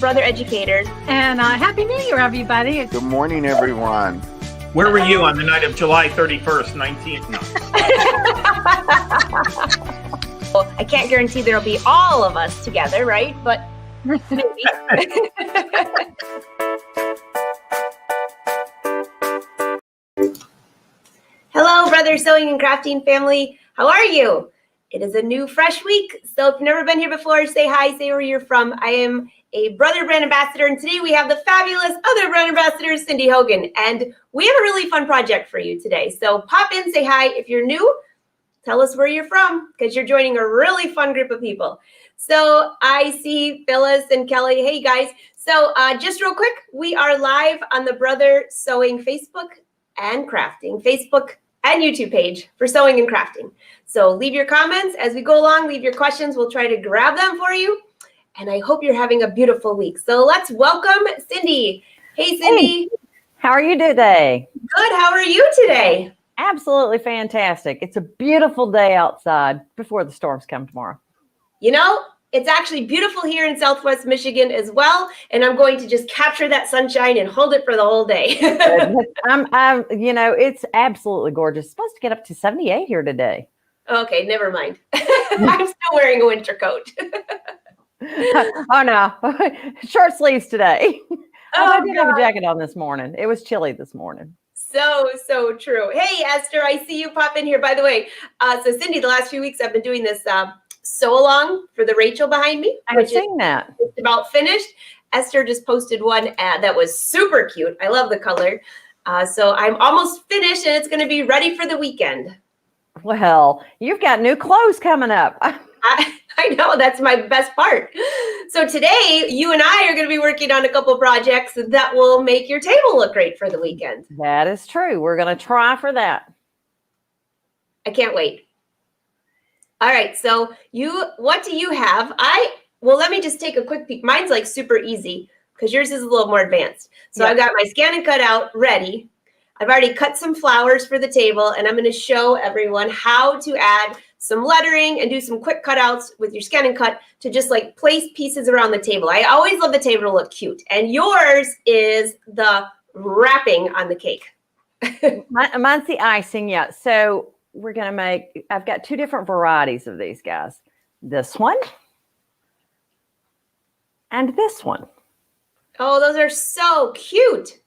brother educators. And Happy New Year, everybody. Good morning, everyone. Where were you on the night of July 31st, 19th? No. Well, I can't guarantee there'll be all of us together, right? But maybe. Hello, brother sewing and crafting family. How are you? It is a new, fresh week. So if you've never been here before, say hi, say where you're from. I am a brother brand ambassador, and today we have the fabulous other brand ambassador, Cindy Hogan. And we have a really fun project for you today. So pop in, say hi. If you're new, tell us where you're from, because you're joining a really fun group of people. So I see Phyllis and Kelly. Hey, guys. So just real quick, we are live on the Brother Sewing Facebook and Crafting, Facebook and YouTube page for sewing and crafting. So leave your comments as we go along. Leave your questions. We'll try to grab them for you. And I hope you're having a beautiful week. So let's welcome Cindy. Hey, Cindy. Hey, how are you today? Good. How are you today? Absolutely fantastic. It's a beautiful day outside before the storms come tomorrow. You know, it's actually beautiful here in Southwest Michigan as well. And I'm going to just capture that sunshine and hold it for the whole day. It's absolutely gorgeous. It's supposed to get up to 78 here today. Okay, never mind. I'm still wearing a winter coat. Oh, no. Short sleeves today. I did have a God. jacket on this morning. It was chilly this morning. So true. Hey, Esther, I see you pop in here. By the way, so Cindy, the last few weeks I've been doing this sew along for the Rachel behind me. I've seen that. It's about finished. Esther just posted one ad that was super cute. I love the color. So I'm almost finished and it's going to be ready for the weekend. Well, you've got new clothes coming up. I know, that's my best part. So today, you and I are going to be working on a couple projects that will make your table look great for the weekend. That is true. We're going to try for that. I can't wait. All right, so what do you have? Let me just take a quick peek. Mine's like super easy because yours is a little more advanced. So I've got my scan and cut out ready. I've already cut some flowers for the table, and I'm going to show everyone how to add some lettering and do some quick cutouts with your scan and cut to just like place pieces around the table. I always love the table to look cute. And yours is the wrapping on the cake. Mine's the icing, yeah. So we're going to I've got two different varieties of these guys. This one and this one. Oh, those are so cute.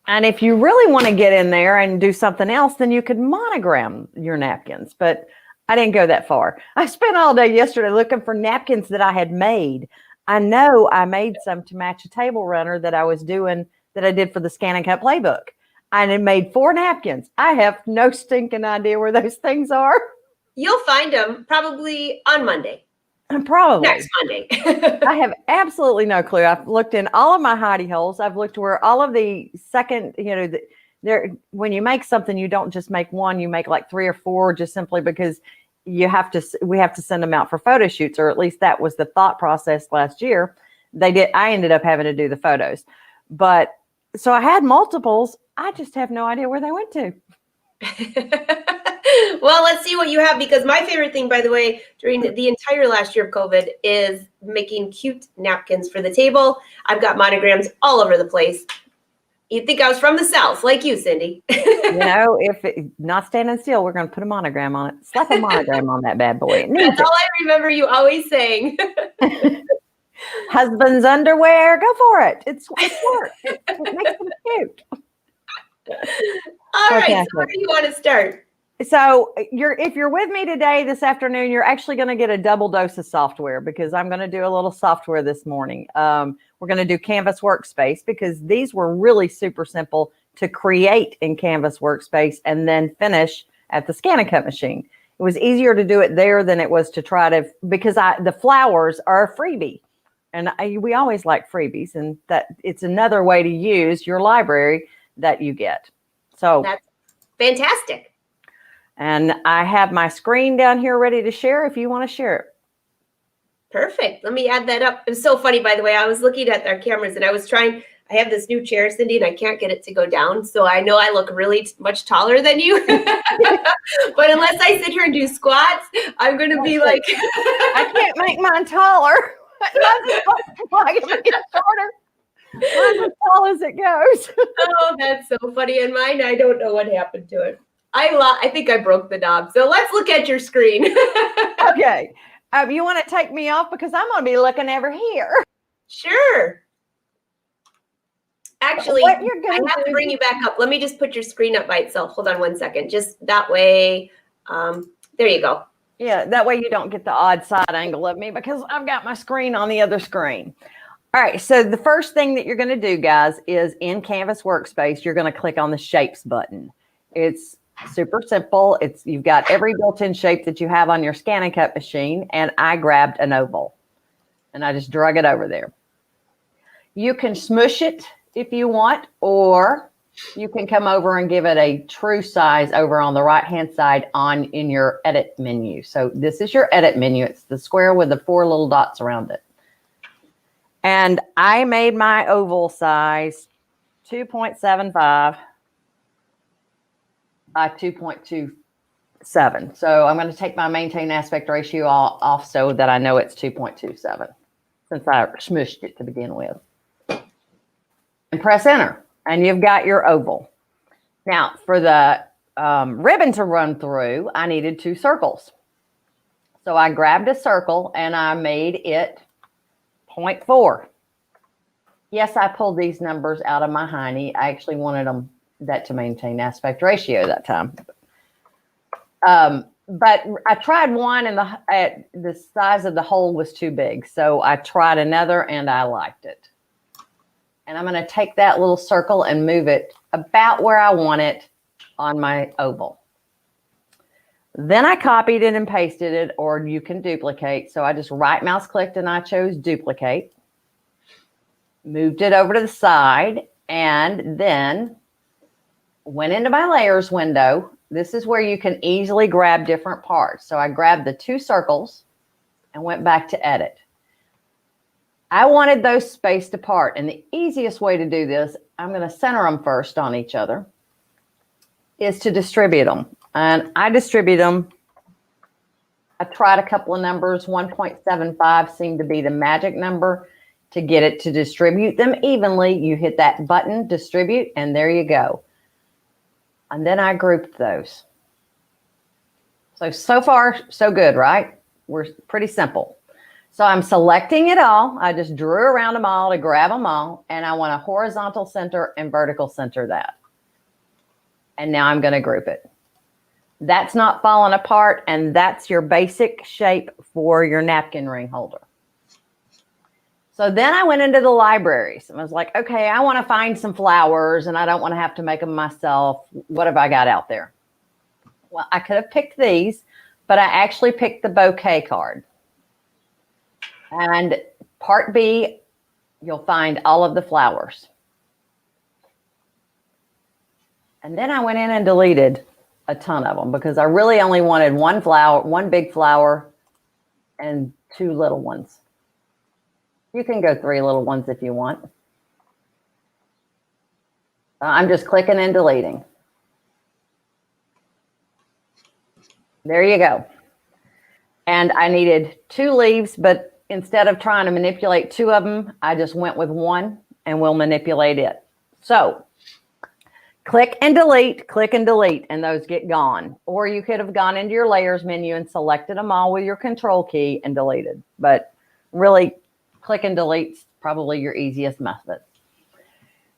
And if you really want to get in there and do something else, then you could monogram your napkins. But I didn't go that far. I spent all day yesterday looking for napkins that I had made. I know I made some to match a table runner that I did for the Scan and Cut playbook. And it made 4 napkins. I have no stinking idea where those things are. You'll find them probably on Monday. Probably. Next Monday. I have absolutely no clue. I've looked in all of my hidey holes. I've looked where all of the second, when you make something, you don't just make one, you make like 3 or 4 just simply because we have to send them out for photo shoots, or at least that was the thought process last year. I ended up having to do the photos. But so I had multiples. I just have no idea where they went to. Well, let's see what you have, because my favorite thing, by the way, during the entire last year of COVID is making cute napkins for the table. I've got monograms all over the place. You'd think I was from the South, like you, Cindy. Not standing still, we're going to put a monogram on it. Slap a monogram on that bad boy. That's all I remember you always saying. Husband's underwear, go for it. It's work. It makes them cute. All right, so where do you want to start? So if you're with me today, this afternoon, you're actually going to get a double dose of software, because I'm going to do a little software this morning. We're going to do Canvas Workspace, because these were really super simple to create in Canvas Workspace and then finish at the Scan and Cut machine. It was easier to do it there than it was to try to, because the flowers are a freebie. And we always like freebies, and that it's another way to use your library that you get. So that's fantastic. And I have my screen down here ready to share if you want to share it. Perfect. Let me add that up. It was so funny, by the way. I was looking at our cameras and I have this new chair, Cindy, and I can't get it to go down. So I know I look really much taller than you. But unless I sit here and do squats, I'm going to be like... I can't make mine taller. Mine's as shorter. Mine's as tall as it goes. Oh, that's so funny. And mine, I don't know what happened to it. I think I broke the knob. So let's look at your screen. Okay. You want to take me off because I'm going to be looking over here. Sure. Actually, What you're I gonna have to do- bring you back up. Let me just put your screen up by itself. Hold on one second. Just that way. There you go. Yeah, that way you don't get the odd side angle of me because I've got my screen on the other screen. All right, so the first thing that you're going to do, guys, is in Canvas Workspace, you're going to click on the Shapes button. It's super simple. You've got every built-in shape that you have on your scan and cut machine, and I grabbed an oval, and I just drug it over there. You can smush it if you want, or you can come over and give it a true size over on the right-hand side in your edit menu. So this is your edit menu. It's the square with the 4 little dots around it. And I made my oval size 2.75 by 2.27. So I'm going to take my maintain aspect ratio off so that I know it's 2.27 since I smushed it to begin with. And press enter, and you've got your oval. Now, for the ribbon to run through, I needed 2 circles. So I grabbed a circle and I made it 0.4. Yes, I pulled these numbers out of my hiney. I actually wanted that to maintain aspect ratio that time. But I tried one and the size of the hole was too big. So I tried another and I liked it. And I'm going to take that little circle and move it about where I want it on my oval. Then I copied it and pasted it, or you can duplicate. So I just right mouse clicked and I chose duplicate. Moved it over to the side and then went into my layers window. This is where you can easily grab different parts. So I grabbed the 2 circles and went back to edit. I wanted those spaced apart, and the easiest way to do this, I'm going to center them first on each other, is to distribute them. And I distribute them. I tried a couple of numbers. 1.75 seemed to be the magic number to get it to distribute them evenly. You hit that button, distribute, and there you go. And then I grouped those. So far, so good, right? We're pretty simple. So I'm selecting it all. I just drew around them all to grab them all. And I want to horizontal center and vertical center that. And now I'm going to group it. That's not falling apart. And that's your basic shape for your napkin ring holder. So then I went into the libraries and I was like, okay, I want to find some flowers and I don't want to have to make them myself. What have I got out there? Well, I could have picked these, but I actually picked the bouquet card. And part B, you'll find all of the flowers. And then I went in and deleted a ton of them because I really only wanted one flower, one big flower, and 2 little ones. You can go 3 little ones if you want. I'm just clicking and deleting. There you go. And I needed 2 leaves, but instead of trying to manipulate 2 of them, I just went with 1 and we'll manipulate it. So click and delete, and those get gone. Or you could have gone into your layers menu and selected them all with your control key and deleted. But really, click and delete's probably your easiest method.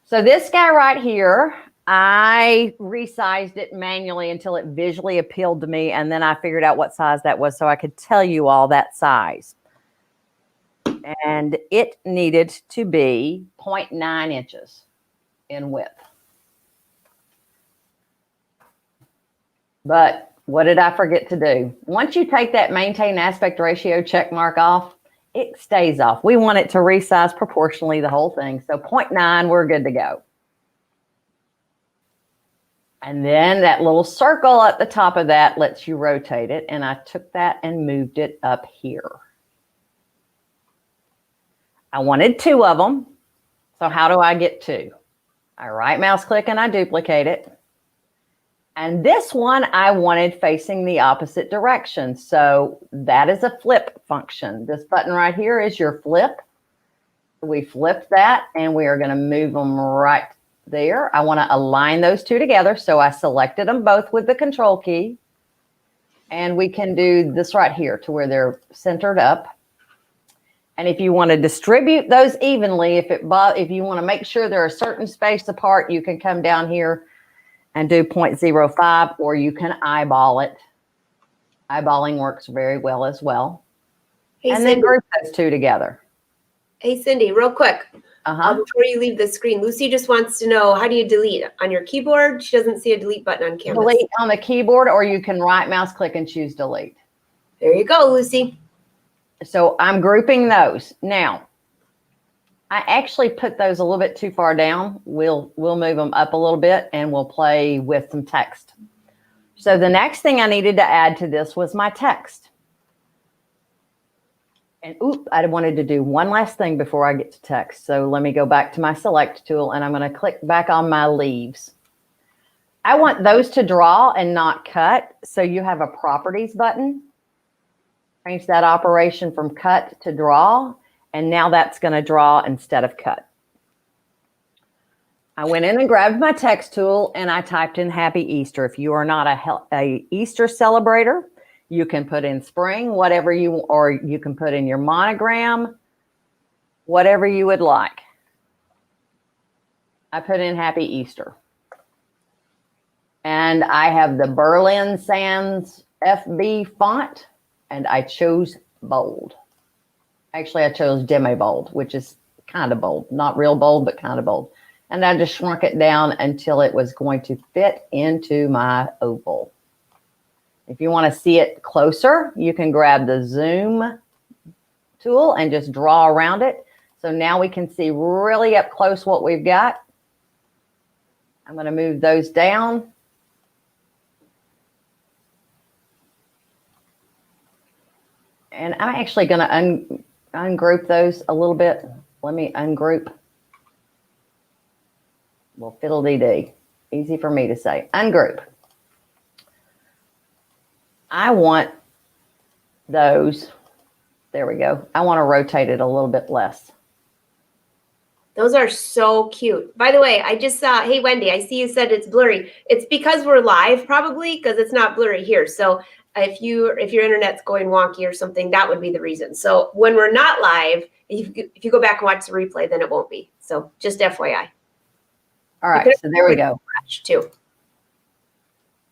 So this guy right here, I resized it manually until it visually appealed to me. And then I figured out what size that was so I could tell you all that size. And it needed to be 0.9 inches in width. But what did I forget to do? Once you take that maintain aspect ratio check mark off, it stays off. We want it to resize proportionally the whole thing. So 0.9, we're good to go. And then that little circle at the top of that lets you rotate it. And I took that and moved it up here. I wanted 2 of them. So how do I get 2? I right mouse click and I duplicate it. And this one I wanted facing the opposite direction. So that is a flip function. This button right here is your flip. We flip that and we are going to move them right there. I want to align those two together. So I selected them both with the control key. And we can do this right here to where they're centered up. And if you want to distribute those evenly, if you want to make sure they're a certain space apart, you can come down here and do 0.05, or you can eyeball it. Eyeballing works very well as well. Hey, and Cindy. then group those two together. Hey, Cindy, real quick. Before you leave the screen, Lucy just wants to know, how do you delete? On your keyboard? She doesn't see a delete button on Canvas. Delete on the keyboard, or you can right mouse click and choose delete. There you go, Lucy. So I'm grouping those. Now, I actually put those a little bit too far down. We'll move them up a little bit and we'll play with some text. So the next thing I needed to add to this was my text. And I wanted to do one last thing before I get to text. So let me go back to my select tool and I'm going to click back on my leaves. I want those to draw and not cut. So you have a properties button. Change that operation from cut to draw. And now that's going to draw instead of cut. I went in and grabbed my text tool and I typed in Happy Easter. If you are not a Easter celebrator, you can put in spring, whatever or you can put in your monogram, whatever you would like. I put in Happy Easter. And I have the Berlin Sans FB font and I chose bold. Actually, I chose demi bold, which is kind of bold, not real bold, but kind of bold. And I just shrunk it down until it was going to fit into my oval. If you want to see it closer, you can grab the zoom tool and just draw around it. So now we can see really up close what we've got. I'm going to move those down. And I'm actually going to ungroup those a little bit. Let me ungroup. Well, fiddle-dee-dee. Easy for me to say. Ungroup. I want those. There we go. I want to rotate it a little bit less. Those are so cute. By the way, I just saw, hey, Wendy, I see you said it's blurry. It's because we're live probably, because it's not blurry here. So if your internet's going wonky or something, that would be the reason. So when we're not live, if you go back and watch the replay, then it won't be. So just FYI. All right, so there we go. Too.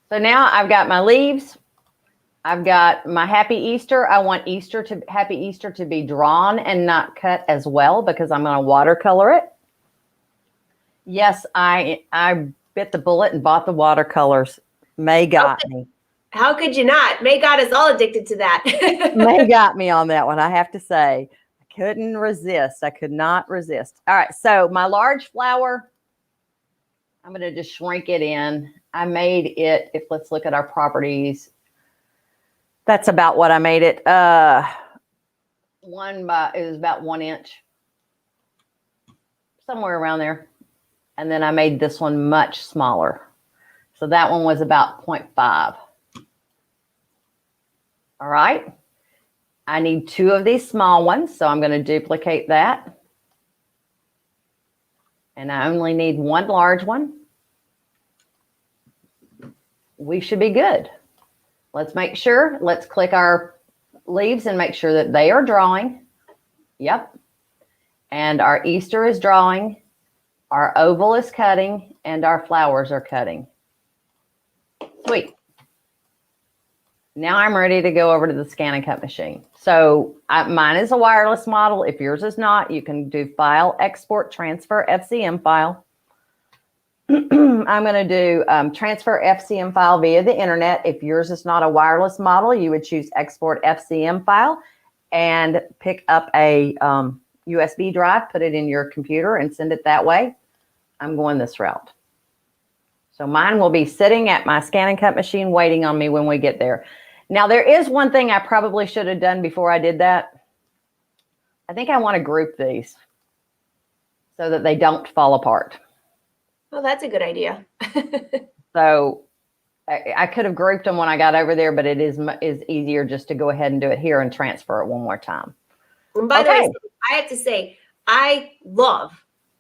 So now I've got my leaves. I've got my Happy Easter. I want Happy Easter to be drawn and not cut as well because I'm going to watercolor it. Yes, I bit the bullet and bought the watercolors. May got me. How could you not? May got us all addicted to that. May got me on that one, I have to say. I couldn't resist. I could not resist. All right, so my large flower, I'm going to just shrink it in. I made it, let's look at our properties. That's about what I made it. It was about 1 inch. Somewhere around there. And then I made this one much smaller. So that one was about 0.5. All right. I need 2 of these small ones. So I'm going to duplicate that. And I only need 1 large one. We should be good. Let's make sure. Let's click our leaves and make sure that they are drawing. Yep. And our Easter is drawing. Our oval is cutting. And our flowers are cutting. Sweet. Now I'm ready to go over to the scan and cut machine. So mine is a wireless model. If yours is not, you can do File, Export, Transfer, FCM file. I'm going to do transfer FCM file via the internet. If yours is not a wireless model, you would choose export FCM file and pick up a USB drive, put it in your computer and send it that way. I'm going this route. So mine will be sitting at my scan and cut machine waiting on me when we get there. Now there is one thing I probably should have done before I did that. I think I want to group these so that they don't fall apart. Well, that's a good idea. So I could have grouped them when I got over there, but it is easier just to go ahead and do it here and transfer it one more time. And by the way, I have to say, I love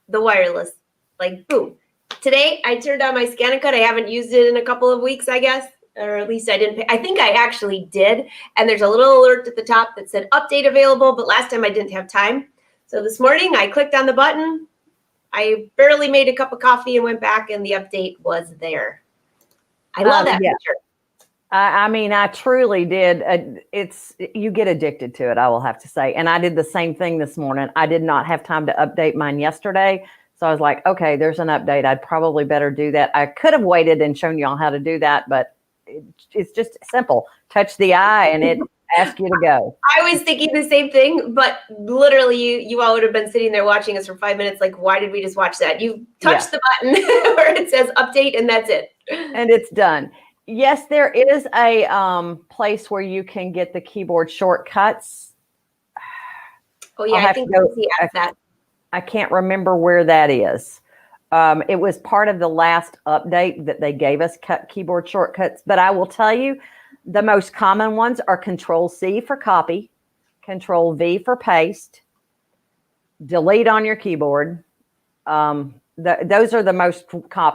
the wireless. Like, boom. Today, I turned on my Scan and Cut. I haven't used it in a couple of weeks, I guess. Or at least I didn't. I think I actually did. And there's a little alert at the top that said update available. But last time I didn't have time. So this morning, I clicked on the button. I barely made a cup of coffee and went back, and the update was there. I love that feature. I mean, I truly did. You get addicted to it, I will have to say. And I did the same thing this morning. I did not have time to update mine yesterday. So I was like, okay, there's an update. I'd probably better do that. I could have waited and shown y'all how to do that, but it's just simple. Touch the eye and it asks you to go. I was thinking the same thing, but literally you all would have been sitting there watching us for 5 minutes. Like, why did we just watch that? You touch the button where it says update and that's it. And it's done. Yes, there is a place where you can get the keyboard shortcuts. Oh yeah, I think that. I can't remember where that is. It was part of the last update that they gave us keyboard shortcuts. But I will tell you, the most common ones are Control-C for copy, Control-V for paste, delete on your keyboard. Those are the most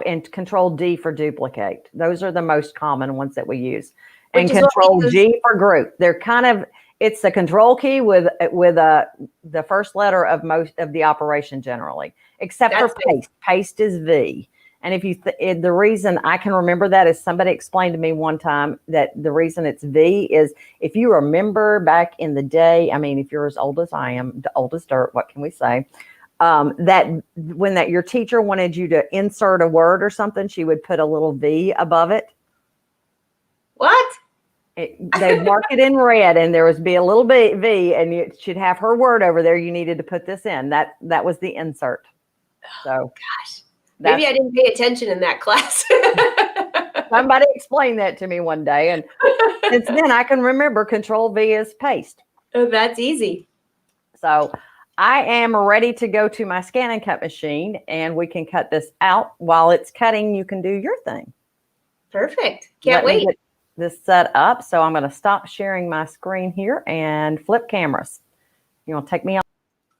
and Control-D for duplicate. Those are the most common ones that we use. And Control-G for group. They're kind of, it's the control key with the first letter of most of the operation generally, except for paste. Paste is V. And if you the reason I can remember that is somebody explained to me one time that the reason it's V is if you remember back in the day, I mean, if you're as old as I am, the old as dirt, what can we say? That when your teacher wanted you to insert a word or something, she would put a little V above it. What? They'd mark it in red, and there would be a little bit V, and it should have her word over there. You needed to put this in. That was the insert. So, gosh, maybe I didn't pay attention in that class. Somebody explained that to me one day, and since then I can remember Control-V is paste. Oh, that's easy. So I am ready to go to my Scan and Cut machine, and we can cut this out. While it's cutting, you can do your thing. Perfect. Can't wait. Get this set up. So I'm going to stop sharing my screen here and flip cameras. You want to take me on?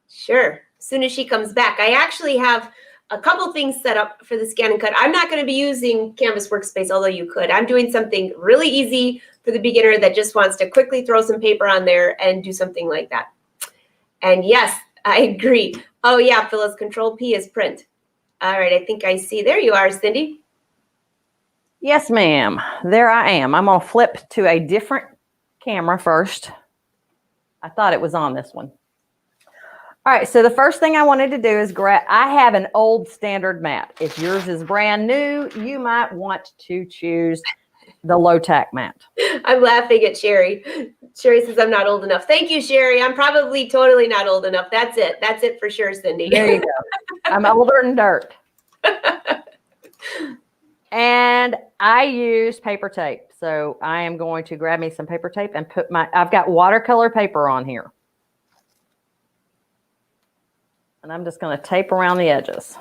Sure. As soon as she comes back, I actually have a couple things set up for the Scan and Cut. I'm not going to be using Canvas Workspace, although you could. I'm doing something really easy for the beginner that just wants to quickly throw some paper on there and do something like that. And yes, I agree. Oh yeah, Phyllis, Control-P is print. All right, I think I see. There you are, Cindy. Yes, ma'am. There I am. I'm going to flip to a different camera first. I thought it was on this one. All right, so the first thing I wanted to do is I have an old standard mat. If yours is brand new, you might want to choose the low-tack mat. I'm laughing at Sherry. Sherry says I'm not old enough. Thank you, Sherry. I'm probably totally not old enough. That's it. That's it for sure, Cindy. There you go. I'm older than dirt. And I use paper tape. So I am going to grab me some paper tape and I've got watercolor paper on here. And I'm just going to tape around the edges.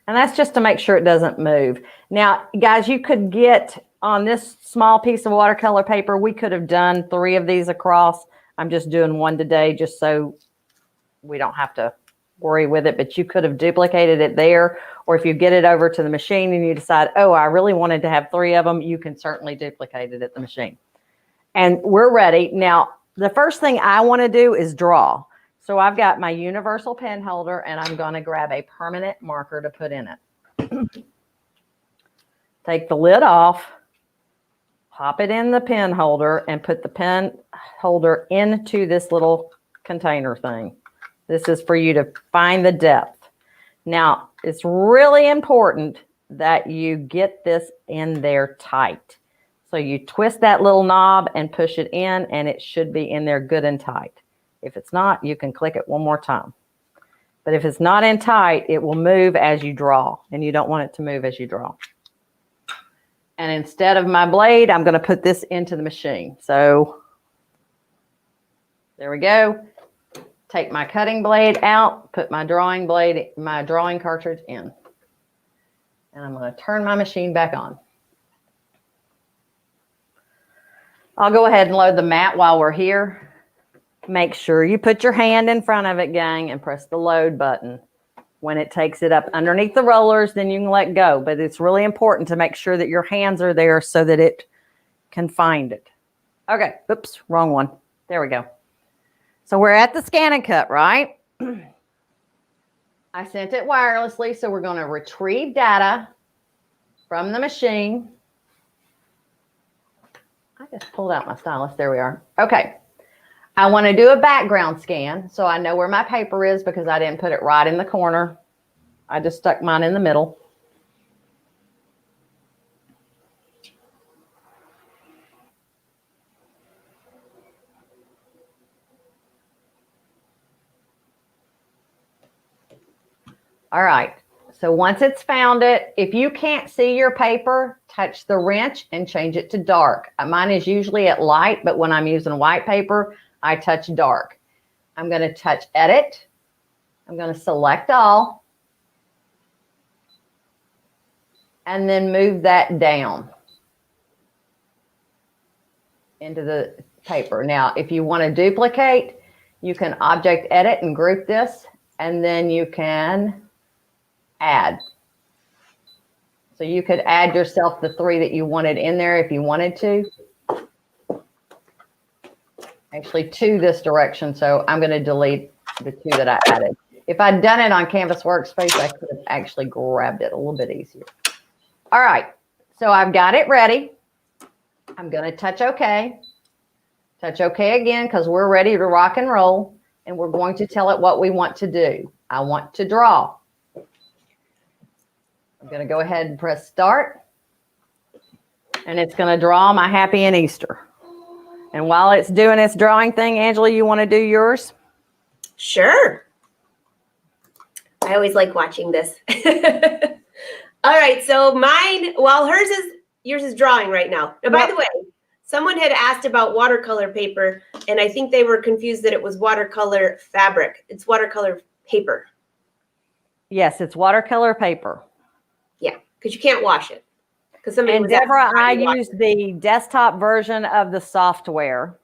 And that's just to make sure it doesn't move. Now, guys, you could get on this small piece of watercolor paper, we could have done 3 of these across. I'm just doing one today just so we don't have to worry with it, but you could have duplicated it there. Or if you get it over to the machine and you decide, oh, I really wanted to have 3 of them, you can certainly duplicate it at the machine. And we're ready. Now, the first thing I want to do is draw. So I've got my universal pen holder and I'm going to grab a permanent marker to put in it. Take the lid off, pop it in the pen holder and put the pen holder into this little container thing. This is for you to find the depth. Now, it's really important that you get this in there tight. So you twist that little knob and push it in and it should be in there good and tight. If it's not, you can click it one more time. But if it's not in tight, it will move as you draw, and you don't want it to move as you draw. And instead of my blade, I'm going to put this into the machine. So there we go. Take my cutting blade out, put my drawing cartridge in. And I'm going to turn my machine back on. I'll go ahead and load the mat while we're here. Make sure you put your hand in front of it, gang, and press the load button. When it takes it up underneath the rollers, then you can let go. But it's really important to make sure that your hands are there so that it can find it. Okay, oops, wrong one. There we go. So we're at the scan and cut, right? I sent it wirelessly, so we're going to retrieve data from the machine. I just pulled out my stylus. There we are. Okay. I want to do a background scan, so I know where my paper is because I didn't put it right in the corner. I just stuck mine in the middle. All right. So once it's found it, if you can't see your paper, touch the wrench and change it to dark. Mine is usually at light, but when I'm using white paper, I touch dark. I'm going to touch edit. I'm going to select all. And then move that down into the paper. Now, if you want to duplicate, you can object edit and group this, and then you can add. So you could add yourself the 3 that you wanted in there if you wanted to. Actually 2 this direction, so I'm going to delete the 2 that I added. If I'd done it on Canvas Workspace, I could have actually grabbed it a little bit easier. All right, so I've got it ready. I'm going to touch OK. Touch OK again because we're ready to rock and roll, and we're going to tell it what we want to do. I want to draw. I'm going to go ahead and press start, and it's going to draw my happy and Easter. And while it's doing its drawing thing, Angela, you want to do yours? Sure. I always like watching this. All right, so mine, well, yours is drawing right now. Now, by the way, someone had asked about watercolor paper, and I think they were confused that it was watercolor fabric. It's watercolor paper. Yes, it's watercolor paper. Yeah, because you can't wash it. And Deborah, I used the desktop version of the software.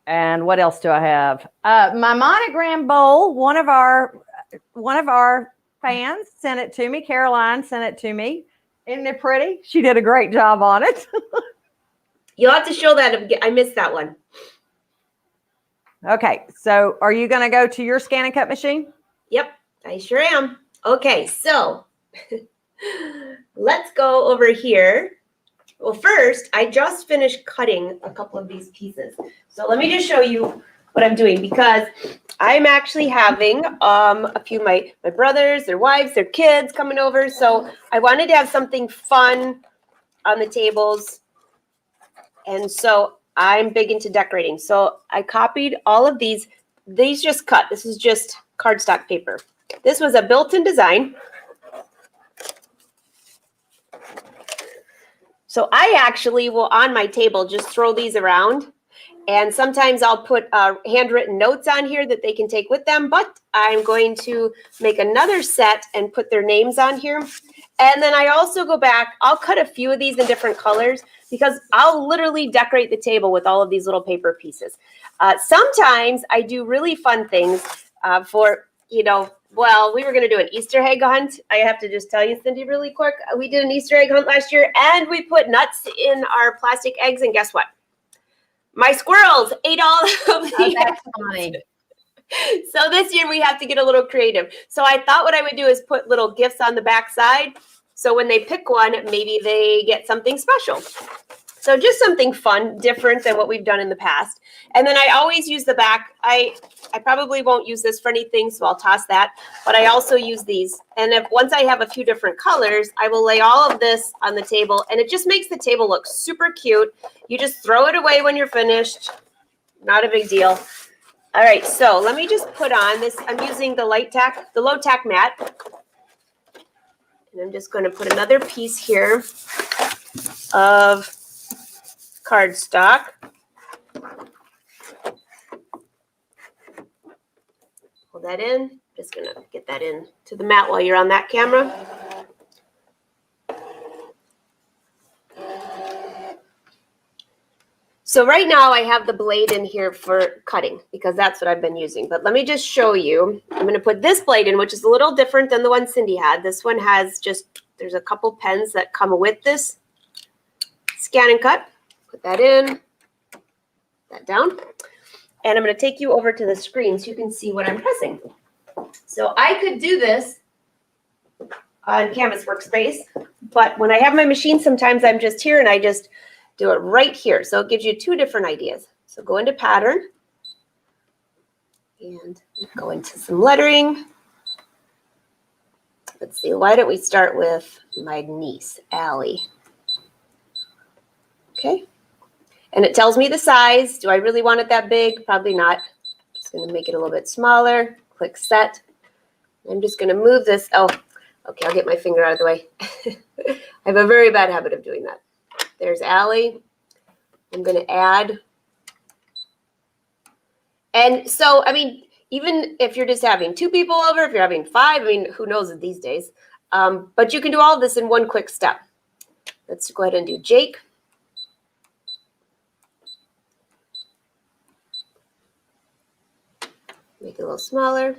And what else do I have? My monogram bowl, one of our fans sent it to me. Caroline sent it to me. Isn't it pretty? She did a great job on it. You'll have to show that. I missed that one. Okay, so are you going to go to your scan and cut machine? Yep, I sure am. Okay, so let's go over here. Well, first, I just finished cutting a couple of these pieces. So let me just show you what I'm doing, because I'm actually having a few of my brothers, their wives, their kids coming over. So I wanted to have something fun on the tables. And so I'm big into decorating. So I copied all of these. These just cut. This is just cardstock paper. This was a built-in design. So I actually will, on my table, just throw these around. And sometimes I'll put handwritten notes on here that they can take with them. But I'm going to make another set and put their names on here. And then I also go back. I'll cut a few of these in different colors, because I'll literally decorate the table with all of these little paper pieces. Sometimes I do really fun things for, well, we were going to do an Easter egg hunt. I have to just tell you, Cindy, really quick. We did an Easter egg hunt last year, and we put nuts in our plastic eggs. And guess what? My squirrels ate all of the eggs. That's funny. So this year we have to get a little creative. So I thought what I would do is put little gifts on the back side. So when they pick one, maybe they get something special. So just something fun, different than what we've done in the past. And then I always use the back. I probably won't use this for anything, so I'll toss that. But I also use these. And once I have a few different colors, I will lay all of this on the table. And it just makes the table look super cute. You just throw it away when you're finished. Not a big deal. All right, so let me just put on this. I'm using the low tack mat. And I'm just going to put another piece here of cardstock. Pull that in. Just going to get that in to the mat while you're on that camera. So right now I have the blade in here for cutting because that's what I've been using. But let me just show you. I'm going to put this blade in, which is a little different than the one Cindy had. This one has there's a couple pens that come with this. Scan and cut. Put that in. That down. And I'm going to take you over to the screen so you can see what I'm pressing. So I could do this on Canvas Workspace, but when I have my machine, sometimes I'm just here and I just do it right here. So it gives you two different ideas. So go into pattern and go into some lettering. Let's see, why don't we start with my niece, Allie. Okay. And it tells me the size. Do I really want it that big? Probably not. Just going to make it a little bit smaller. Click set. I'm just going to move this. Oh, okay, I'll get my finger out of the way. I have a very bad habit of doing that. There's Allie. I'm going to add. And so, I mean, even if you're just having 2 people over, if you're having 5, I mean, who knows these days. But you can do all of this in one quick step. Let's go ahead and do Jake. Make it a little smaller.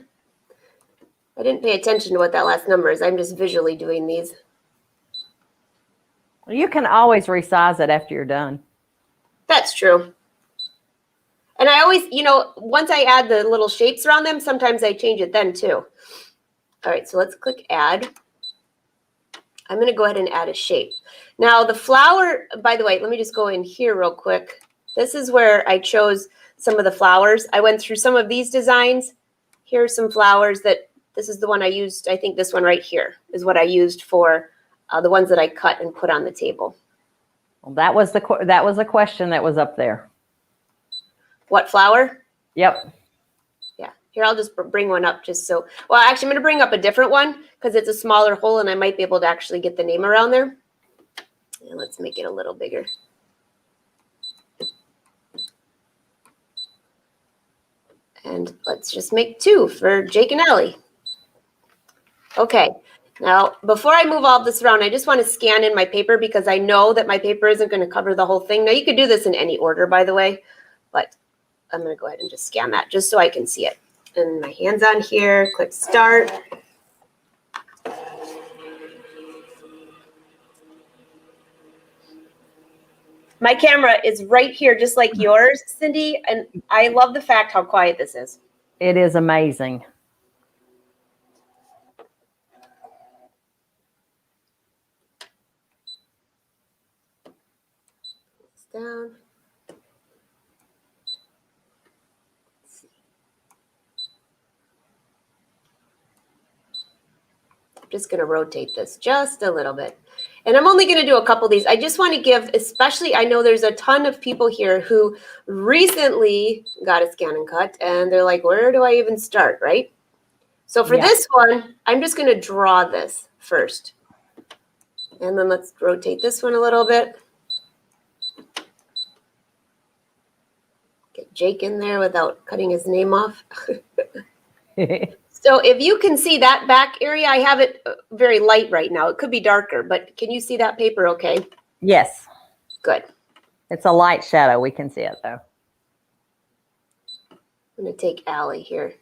I didn't pay attention to what that last number is. I'm just visually doing these. You can always resize it after you're done. That's true. And I always, once I add the little shapes around them, sometimes I change it then too. All right, so let's click add. I'm going to go ahead and add a shape. Now the flower, by the way, let me just go in here real quick. This is where I chose some of the flowers. I went through some of these designs. Here are some flowers this is the one I used. I think this one right here is what I used for the ones that I cut and put on the table. Well, that was a question that was up there. What flower? Yep. Yeah. Here, I'll just bring one up just so. Well, actually, I'm going to bring up a different one because it's a smaller hole and I might be able to actually get the name around there. And let's make it a little bigger. And let's just make 2 for Jake and Allie. Okay. Now, before I move all this around, I just want to scan in my paper because I know that my paper isn't going to cover the whole thing. Now, you could do this in any order, by the way, but I'm going to go ahead and just scan that just so I can see it. And my hand's on here, click start. My camera is right here, just like yours, Cindy, and I love the fact how quiet this is. It is amazing. Down. Let's see. I'm just going to rotate this just a little bit. And I'm only going to do a couple of these. I just want to give, especially, I know there's a ton of people here who recently got a scan and cut, and they're like, where do I even start, right? So for this one, I'm just going to draw this first. And then let's rotate this one a little bit. Get Jake in there without cutting his name off. So if you can see that back area, I have it very light right now. It could be darker, but can you see that paper okay? Yes. Good. It's a light shadow. We can see it though. I'm going to take Allie here.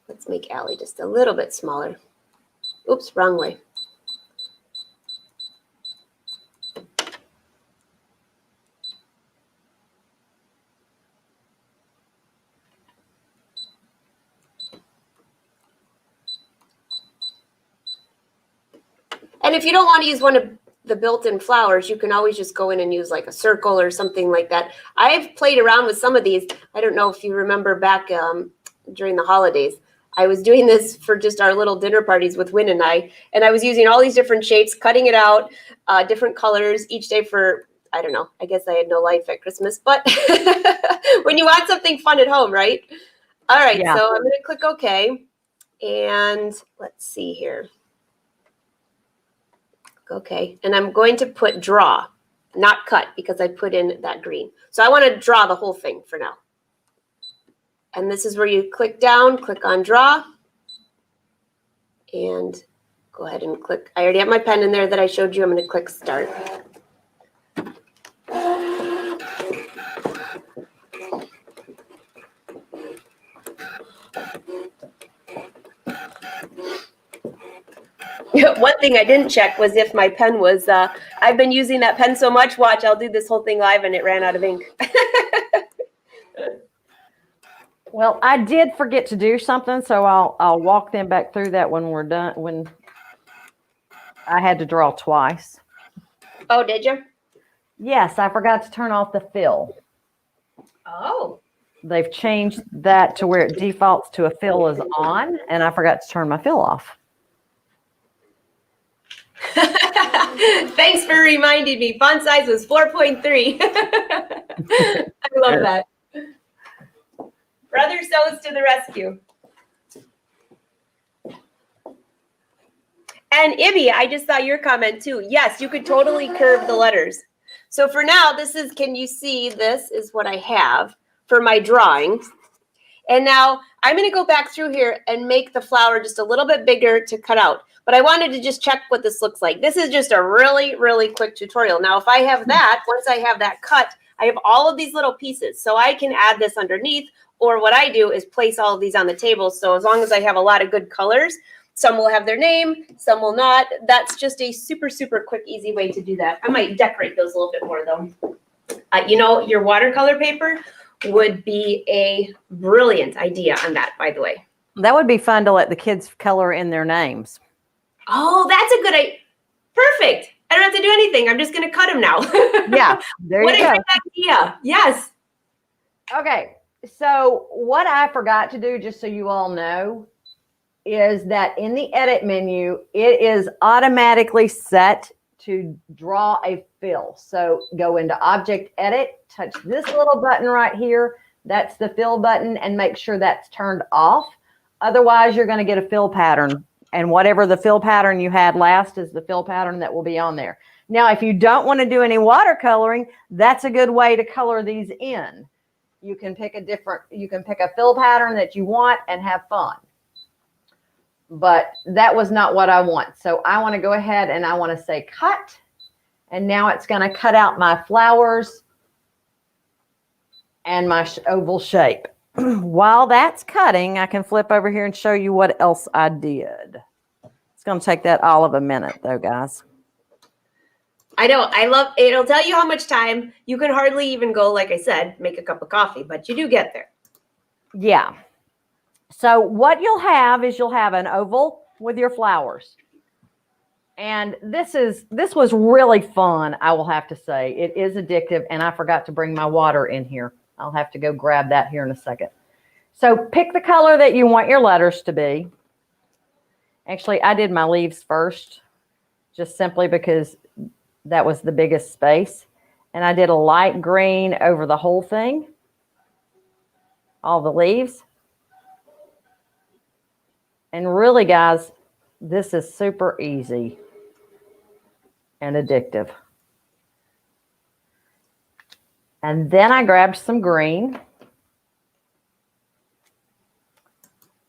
Let's make Allie just a little bit smaller. Oops, wrong way. And if you don't want to use one of the built-in flowers, you can always just go in and use like a circle or something like that. I've played around with some of these. I don't know if you remember back during the holidays. I was doing this for just our little dinner parties with Wynn and I was using all these different shapes, cutting it out, different colors each day for, I don't know, I guess I had no life at Christmas, but when you want something fun at home, right? All right, Yeah. So I'm going to click OK. And let's see here. Okay, and I'm going to put draw, not cut, because I put in that green. So I want to draw the whole thing for now. And this is where you click down, click on draw, and go ahead and click. I already have my pen in there that I showed you. I'm going to click start. One thing I didn't check was if my pen was, I've been using that pen so much, watch, I'll do this whole thing live and it ran out of ink. Well, I did forget to do something, so I'll walk them back through that when we're done, when I had to draw twice. Oh, did you? Yes, I forgot to turn off the fill. Oh. They've changed that to where it defaults to a fill is on, and I forgot to turn my fill off. Thanks for reminding me. Font size was 4.3. I love that. Brother Sews to the rescue. And Ibby, I just saw your comment too. Yes, you could totally curve the letters. So for now, this is, can you see, this is what I have for my drawing. And now I'm going to go back through here and make the flower just a little bit bigger to cut out. But I wanted to just check what this looks like. This is just a really, really quick tutorial. Now, if I have that, once I have that cut, I have all of these little pieces. So I can add this underneath, or what I do is place all of these on the table. So as long as I have a lot of good colors, some will have their name, some will not. That's just a super, super quick, easy way to do that. I might decorate those a little bit more though. You know, your watercolor paper would be a brilliant idea on that, by the way. That would be fun to let the kids color in their names. Oh, that's a good idea. Perfect. I don't have to do anything. I'm just going to cut them now. Yeah, there what you go. What a great idea. Yes. Okay, so what I forgot to do, just so you all know, is that in the edit menu, it is automatically set to draw a fill. So go into object edit, touch this little button right here. That's the fill button, and make sure that's turned off. Otherwise, you're going to get a fill pattern. And whatever the fill pattern you had last is the fill pattern that will be on there. Now, if you don't want to do any watercoloring, that's a good way to color these in. You can pick a fill pattern that you want and have fun. But that was not what I want. So I want to go ahead and I want to say cut. And now it's going to cut out my flowers and my oval shape. While that's cutting, I can flip over here and show you what else I did. It's going to take that all of a minute though, guys. I know. I love, it'll tell you how much time. You can hardly even go, like I said, make a cup of coffee, but you do get there. Yeah. So what you'll have is you'll have an oval with your flowers. And this was really fun, I will have to say. It is addictive, and I forgot to bring my water in here. I'll have to go grab that here in a second. So pick the color that you want your letters to be. Actually, I did my leaves first, just simply because that was the biggest space. And I did a light green over the whole thing, all the leaves. And really, guys, this is super easy and addictive. And then I grabbed some green.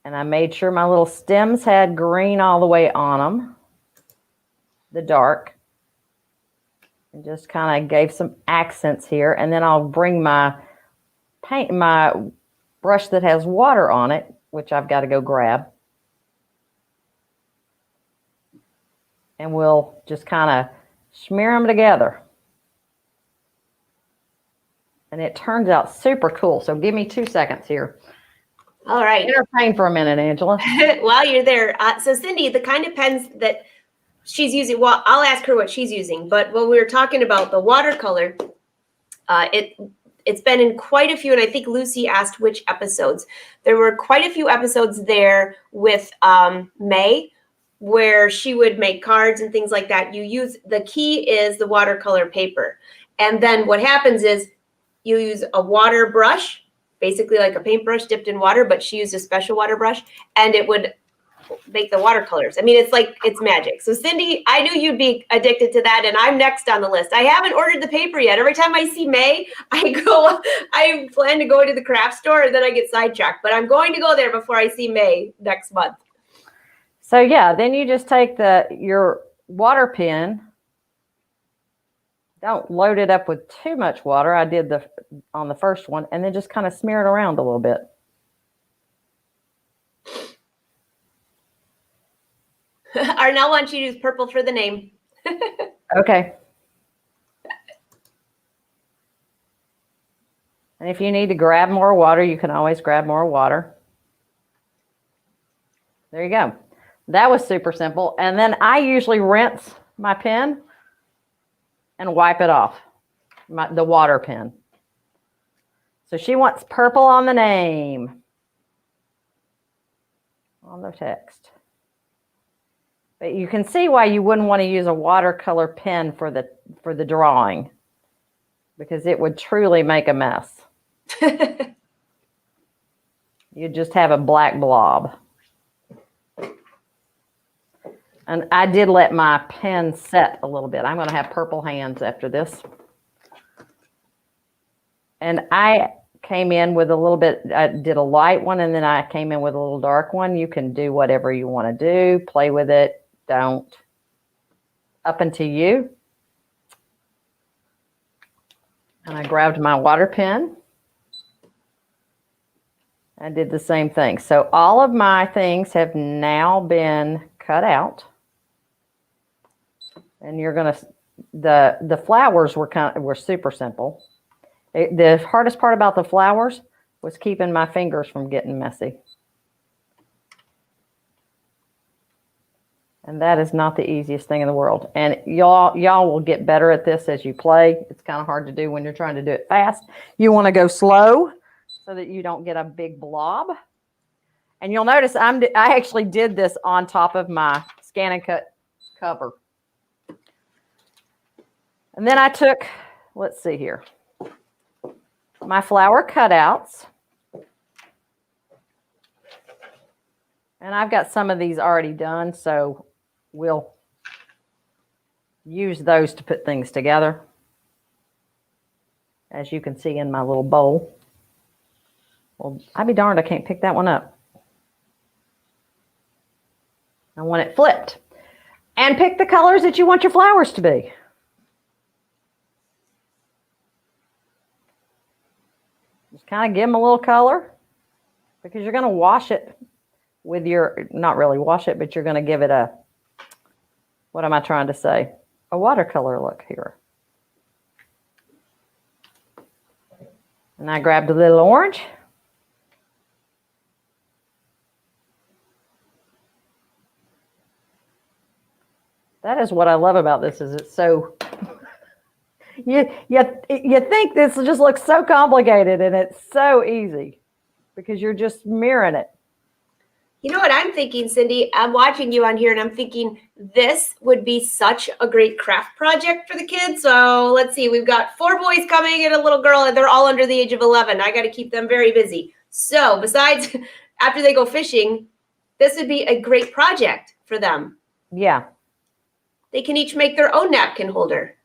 And I made sure my little stems had green all the way on them, the dark. And just kind of gave some accents here. And then I'll bring my brush that has water on it, which I've got to go grab. And we'll just kind of smear them together. And it turns out super cool. So give me 2 seconds here. All right. Entertain for a minute, Angela. While you're there. So Cindy, the kind of pens that she's using, well, I'll ask her what she's using. But when we were talking about the watercolor, it's been in quite a few, and I think Lucy asked which episodes. There were quite a few episodes there with May, where she would make cards and things like that. The key is the watercolor paper. And then what happens is you use a water brush, basically like a paintbrush dipped in water, but she used a special water brush, and it would make the watercolors. I mean, it's magic. So Cindy, I knew you'd be addicted to that, and I'm next on the list. I haven't ordered the paper yet. Every time I see May, I plan to go to the craft store, and then I get sidetracked. But I'm going to go there before I see May next month. So yeah, then you just take your water pen. Don't load it up with too much water. I did on the first one, and then just kind of smear it around a little bit. Arnell wants you to use purple for the name. Okay. And if you need to grab more water, you can always grab more water. There you go. That was super simple. And then I usually rinse my pen and wipe it off, the water pen. So she wants purple on the name, on the text. But you can see why you wouldn't want to use a watercolor pen for the drawing, because it would truly make a mess. You'd just have a black blob. And I did let my pen set a little bit. I'm going to have purple hands after this. And I came in with a little bit, I did a light one, and then I came in with a little dark one. You can do whatever you want to do. Play with it. Don't. Up unto you. And I grabbed my water pen. I did the same thing. So all of my things have now been cut out. And you're going to, the flowers were super simple. The hardest part about the flowers was keeping my fingers from getting messy. And that is not the easiest thing in the world. And y'all will get better at this as you play. It's kind of hard to do when you're trying to do it fast. You want to go slow so that you don't get a big blob. And you'll notice I actually did this on top of my Scan and Cut cover. And then I took, let's see here, my flower cutouts. And I've got some of these already done, so we'll use those to put things together, as you can see in my little bowl. Well, I'd be darned I can't pick that one up. I want it flipped. And pick the colors that you want your flowers to be. Just kind of give them a little color, because you're going to wash it with your, not really wash it, but you're going to give it a, what am I trying to say? A watercolor look here. And I grabbed a little orange. That is what I love about this, is it's so, you think this just looks so complicated, and it's so easy because you're just mirroring it. You know what I'm thinking, Cindy? I'm watching you on here, and I'm thinking this would be such a great craft project for the kids. So let's see. We've got 4 boys coming and a little girl, and they're all under the age of 11. I got to keep them very busy. So besides, after they go fishing, this would be a great project for them. Yeah. They can each make their own napkin holder.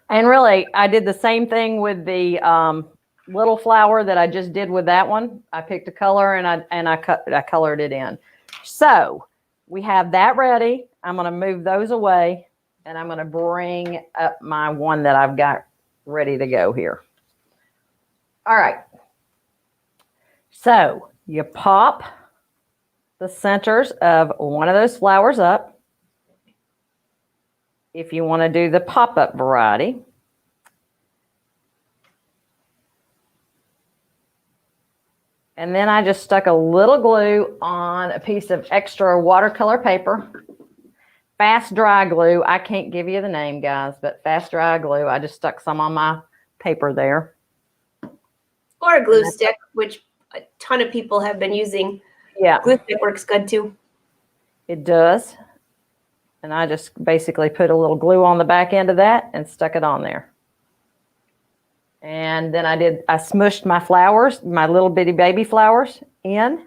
And really, I did the same thing with the little flower that I just did with that one. I picked a color and I colored it in. So we have that ready. I'm going to move those away, and I'm going to bring up my one that I've got ready to go here. All right. So you pop the centers of one of those flowers up. If you want to do the pop-up variety. And then I just stuck a little glue on a piece of extra watercolor paper. Fast dry glue. I can't give you the name, guys, but fast dry glue. I just stuck some on my paper there. Or a glue stick, which a ton of people have been using. Yeah. Glue stick works good too. It does. And I just basically put a little glue on the back end of that and stuck it on there. And then I smushed my flowers, my little bitty baby flowers in,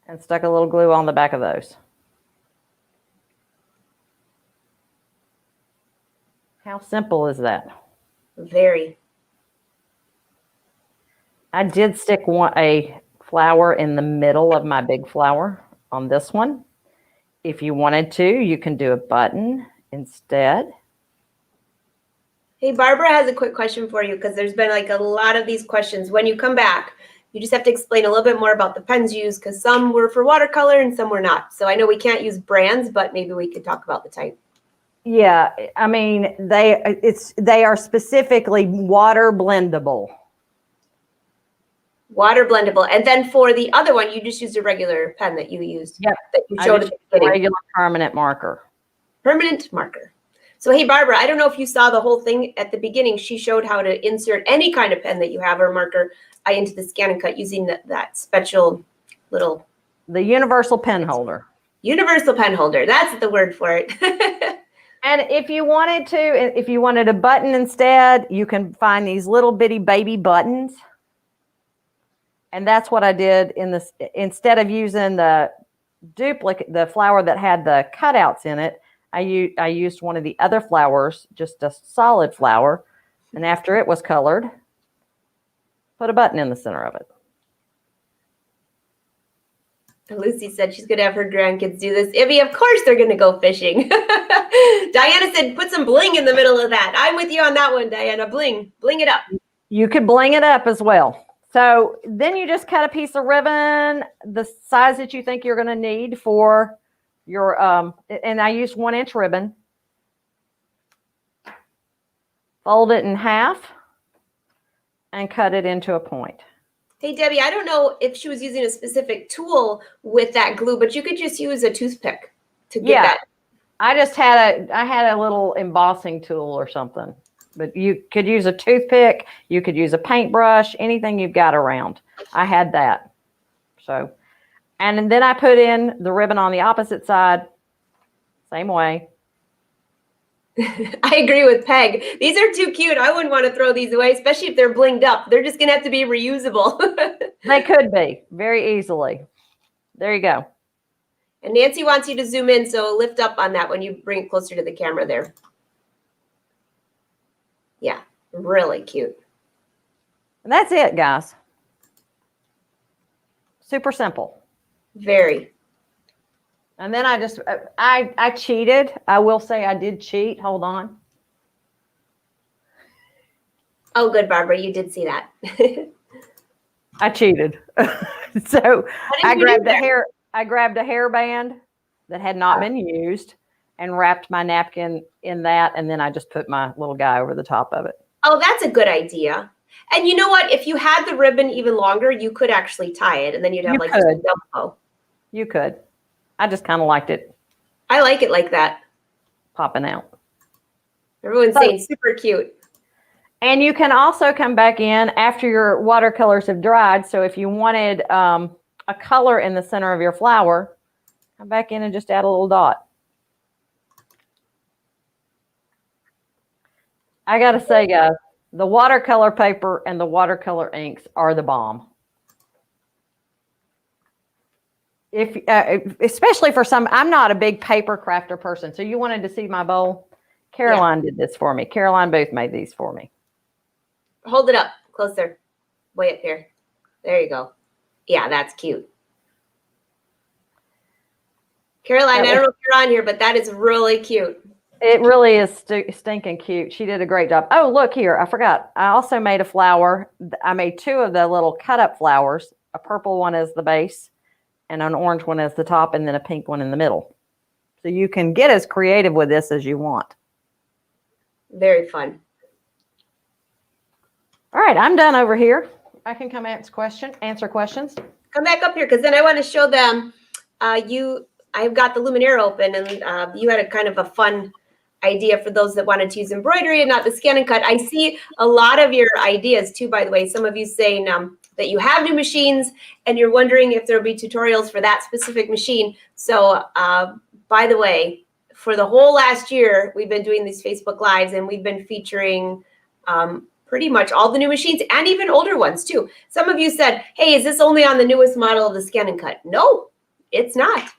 and stuck a little glue on the back of those. How simple is that? Very. I did stick a flower in the middle of my big flower on this one. If you wanted to, you can do a button instead. Hey, Barbara has a quick question for you, because there's been like a lot of these questions. When you come back, You just have to explain a little bit more about the pens you use because some were for watercolor and some were not. So I know we can't use brands, but maybe we could talk about the type. Yeah, I mean, they are specifically water blendable. Water blendable. And then for the other one, you just used a regular pen that you used. Yep. That you I showed just at the beginning. regular permanent marker. Permanent marker. So, hey, Barbara, I don't know if you saw the whole thing at the beginning. She showed how to insert any kind of pen that you have or marker into the scan and cut using that special little... The universal pen holder. Universal pen holder. That's the word for it. And if you wanted a button instead, you can find these little bitty baby buttons. And that's what I did in this. Instead of using the flower that had the cutouts in it, I used one of the other flowers, just a solid flower. And after it was colored, put a button in the center of it. Lucy said she's going to have her grandkids do this. Ibby, of course they're going to go fishing. Diana said put some bling in the middle of that. I'm with you on that one, Diana. Bling it up. You could bling it up as well. So then you just cut a piece of ribbon, the size that you think you're going to need for your, and I used 1-inch ribbon. Fold it in half and cut it into a point. Hey, Debbie, I don't know if she was using a specific tool with that glue, but you could just use a toothpick to get that. I had a little embossing tool or something, but you could use a toothpick. You could use a paintbrush, anything you've got around. I had that. So, and then I put in the ribbon on the opposite side, same way. I agree with Peg. These are too cute. I wouldn't want to throw these away, especially if they're blinged up. They're just going to have to be reusable. They could be very easily. There you go. And Nancy wants you to zoom in, so lift up on that when you bring it closer to the camera there. Yeah, really cute. And that's it, guys. Super simple. Very. And then I cheated. I will say I did cheat. Hold on. Oh, good, Barbara. You did see that. I cheated. So I grabbed a hairband that had not been used and wrapped my napkin in that. And then I just put my little guy over the top of it. Oh, that's a good idea. And you know what? If you had the ribbon even longer, you could actually tie it and then you'd have just a double bow. You could. I just kind of liked it. I like it like that. Popping out. Everyone's saying super cute. And you can also come back in after your watercolors have dried. So if you wanted a color in the center of your flower, come back in and just add a little dot. I got to say, guys, the watercolor paper and the watercolor inks are the bomb. Especially for some, I'm not a big paper crafter person. So you wanted to see my bowl? Caroline did this for me. Caroline Booth made these for me. Hold it up closer. Way up here. There you go. Yeah, that's cute. Caroline, I don't know if you're on here, but that is really cute. It really is stinking cute. She did a great job. Oh, look here. I forgot. I also made a flower. I made 2 of the little cut up flowers. A purple one as the base and an orange one as the top and then a pink one in the middle. So you can get as creative with this as you want. Very fun. All right, I'm done over here. I can come answer questions. Come back up here because then I want to show them. I've got the Luminaire open and you had a kind of a fun idea for those that wanted to use embroidery and not the scan and cut. I see a lot of your ideas too, by the way. Some of you saying that you have new machines and you're wondering if there'll be tutorials for that specific machine. So by the way, for the whole last year, we've been doing these Facebook Lives and we've been featuring pretty much all the new machines and even older ones too. Some of you said, hey, is this only on the newest model of the scan and cut? No, it's not.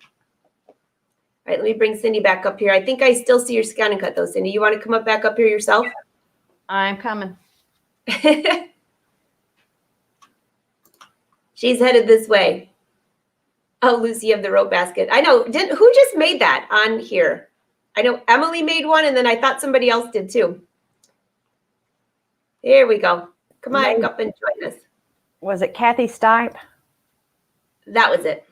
All right, let me bring Cindy back up here. I think I still see your scan and cut though, Cindy. You want to come up back up here yourself? I'm coming. She's headed this way. Oh, Lucy of the rope basket. I know. Who just made that on here? I know Emily made one, and then I thought somebody else did too. Here we go. Come on up and join us. Was it Kathy Stipe? That was it.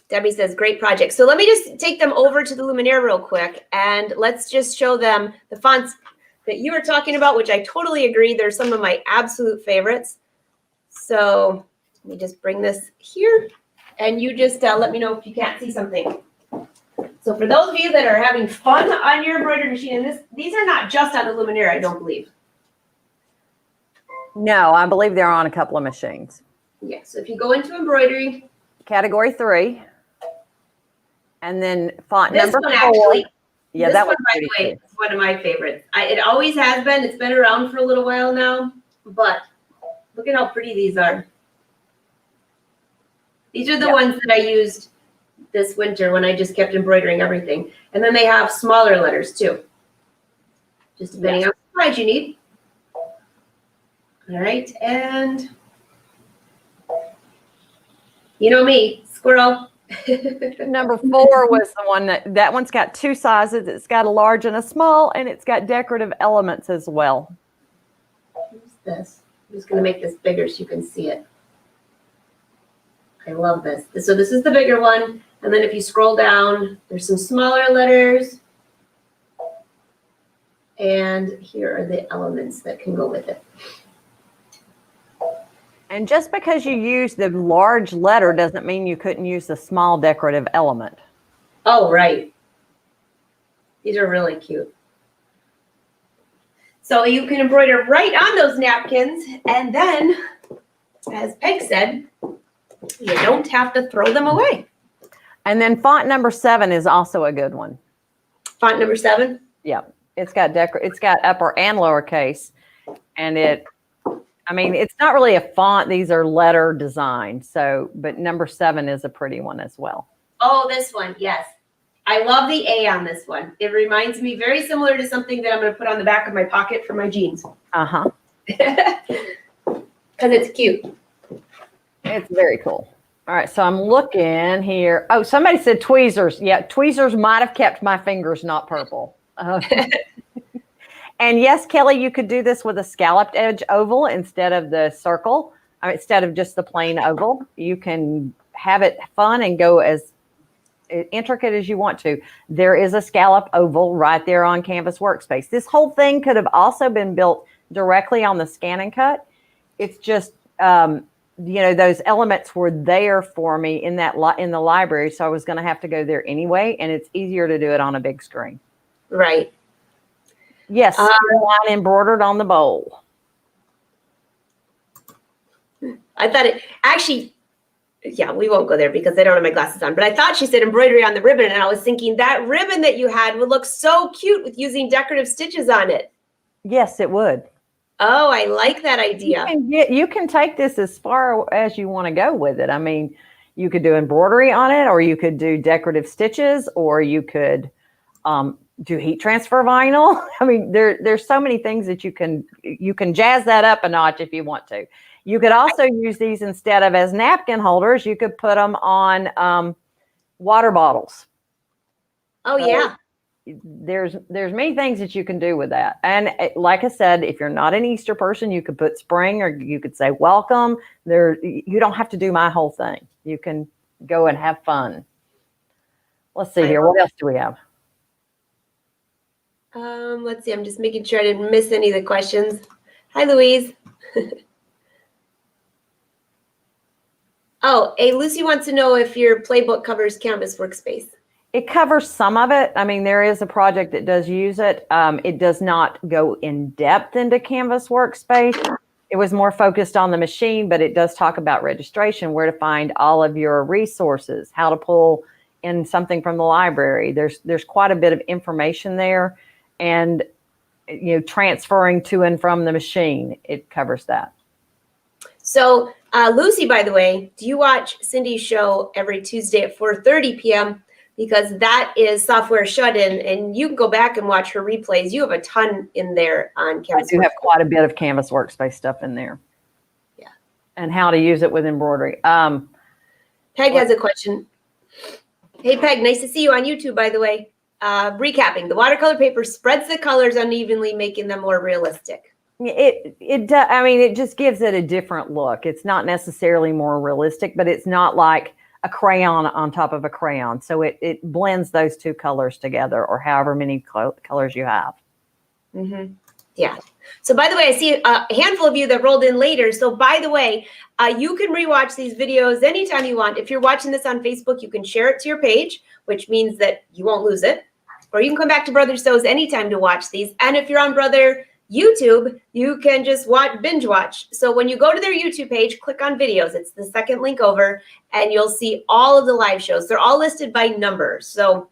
Debbie says, great project. So let me just take them over to the Luminaire real quick, and let's just show them the fonts that you were talking about, which I totally agree. They're some of my absolute favorites. So let me just bring this here, and you just let me know if you can't see something. So for those of you that are having fun on your embroidery machine, and these are not just on the Luminaire, I don't believe. No, I believe they're on a couple of machines. Yeah, so if you go into embroidery. Category 3. And then font This number one 4. actually. Yeah, This that one, was by the way, is one of my favorites. It always has been. It's been around for a little while now, but look at how pretty these are. These are the ones that I used this winter when I just kept embroidering everything. And then they have smaller letters too, just depending on what size you need. All right, and you know me, squirrel. Number 4 was the one that one's got 2 sizes. It's got a large and a small, and it's got decorative elements as well. What's this? I'm just going to make this bigger so you can see it. I love this. So this is the bigger one. And then if you scroll down, there's some smaller letters. And here are the elements that can go with it. And just because you use the large letter doesn't mean you couldn't use the small decorative element. Oh, right. These are really cute. So you can embroider right on those napkins. And then, as Peg said, you don't have to throw them away. And then font number 7 is also a good one. Font number 7? Yeah. It's got upper and lowercase. And it's not really a font. These are letter design. So, but number 7 is a pretty one as well. Oh, this one. Yes. I love the A on this one. It reminds me very similar to something that I'm going to put on the back of my pocket for my jeans. Uh-huh. Because it's cute. It's very cool. All right. So I'm looking here. Oh, somebody said tweezers. Yeah. Tweezers might have kept my fingers not purple. And yes, Kelly, you could do this with a scalloped edge oval instead of the circle, instead of just the plain oval. You can have it fun and go as intricate as you want to. There is a scallop oval right there on Canvas Workspace. This whole thing could have also been built directly on the Scan and Cut. It's just, those elements were there for me in the library, so I was going to have to go there anyway, and it's easier to do it on a big screen. Right. Yes, line embroidered on the bowl. I thought it actually, yeah, we won't go there because I don't have my glasses on, but I thought she said embroidery on the ribbon, and I was thinking that ribbon that you had would look so cute with using decorative stitches on it. Yes, it would. Oh, I like that idea. You can take this as far as you want to go with it. I mean, you could do embroidery on it, or you could do decorative stitches, or you could do heat transfer vinyl. I mean, there's so many things that you can jazz that up a notch if you want to. You could also use these instead of as napkin holders. You could put them on water bottles. Oh, yeah. There's many things that you can do with that. And like I said, if you're not an Easter person, you could put spring, or you could say welcome. You don't have to do my whole thing. You can go and have fun. Let's see here. What else do we have? Let's see. I'm just making sure I didn't miss any of the questions. Hi, Louise. Oh, Lucy wants to know if your playbook covers Canvas Workspace. It covers some of it. I mean, there is a project that does use it. It does not go in depth into Canvas Workspace. It was more focused on the machine, but it does talk about registration, where to find all of your resources, how to pull in something from the library. There's quite a bit of information there, and transferring to and from the machine. It covers that. So Lucy, by the way, do you watch Cindy's show every Tuesday at 4:30 p.m.? Because that is Software Shut-In, and you can go back and watch her replays. You have a ton in there on Canvas. I do have quite a bit of Canvas Workspace stuff in there. Yeah. And how to use it with embroidery. Peg has a question. Hey, Peg, nice to see you on YouTube, by the way. Recapping, the watercolor paper spreads the colors unevenly, making them more realistic. I mean, it just gives it a different look. It's not necessarily more realistic, but it's not like a crayon on top of a crayon. So it blends those two colors together, or however many colors you have. Mm-hmm. Yeah. So by the way, I see a handful of you that rolled in later. So by the way, you can rewatch these videos anytime you want. If you're watching this on Facebook, you can share it to your page, which means that you won't lose it. Or you can come back to Brother So's anytime to watch these. And if you're on Brother YouTube, you can just binge watch. So when you go to their YouTube page, click on videos. It's the second link over, and you'll see all of the live shows. They're all listed by number. So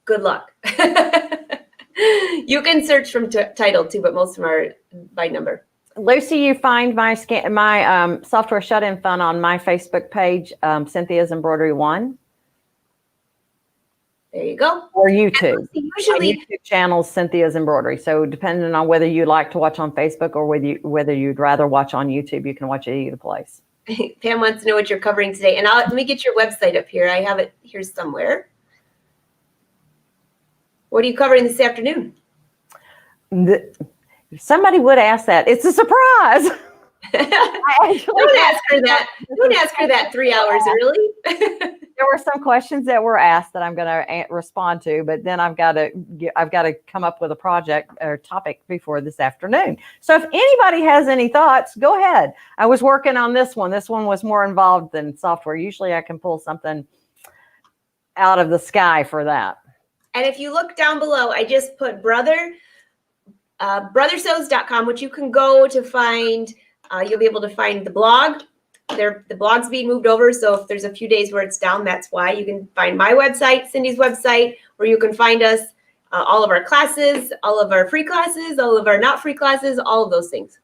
good luck. You can search from title too, but most of them are by number. Lucy, you find my software shut-in fun on my Facebook page, Cynthia's Embroidery 1. There you go. Or YouTube. Usually, my YouTube channel, Cynthia's Embroidery. So depending on whether you like to watch on Facebook or whether you'd rather watch on YouTube, you can watch it either place. Pam wants to know what you're covering today. And let me get your website up here. I have it here somewhere. What are you covering this afternoon? Somebody would ask that. It's a surprise. Don't ask her that. Don't ask her that 3 hours early. There were some questions that were asked that I'm going to respond to, but then I've got to come up with a project or topic before this afternoon. So if anybody has any thoughts, go ahead. I was working on this one. This one was more involved than software. Usually I can pull something out of the sky for that. And if you look down below, I just put brothersos.com, which you can go to find. You'll be able to find the blog. The blog's being moved over, so if there's a few days where it's down, that's why. You can find my website, Cindy's website, where you can find us, all of our classes, all of our free classes, all of our not free classes, all of those things.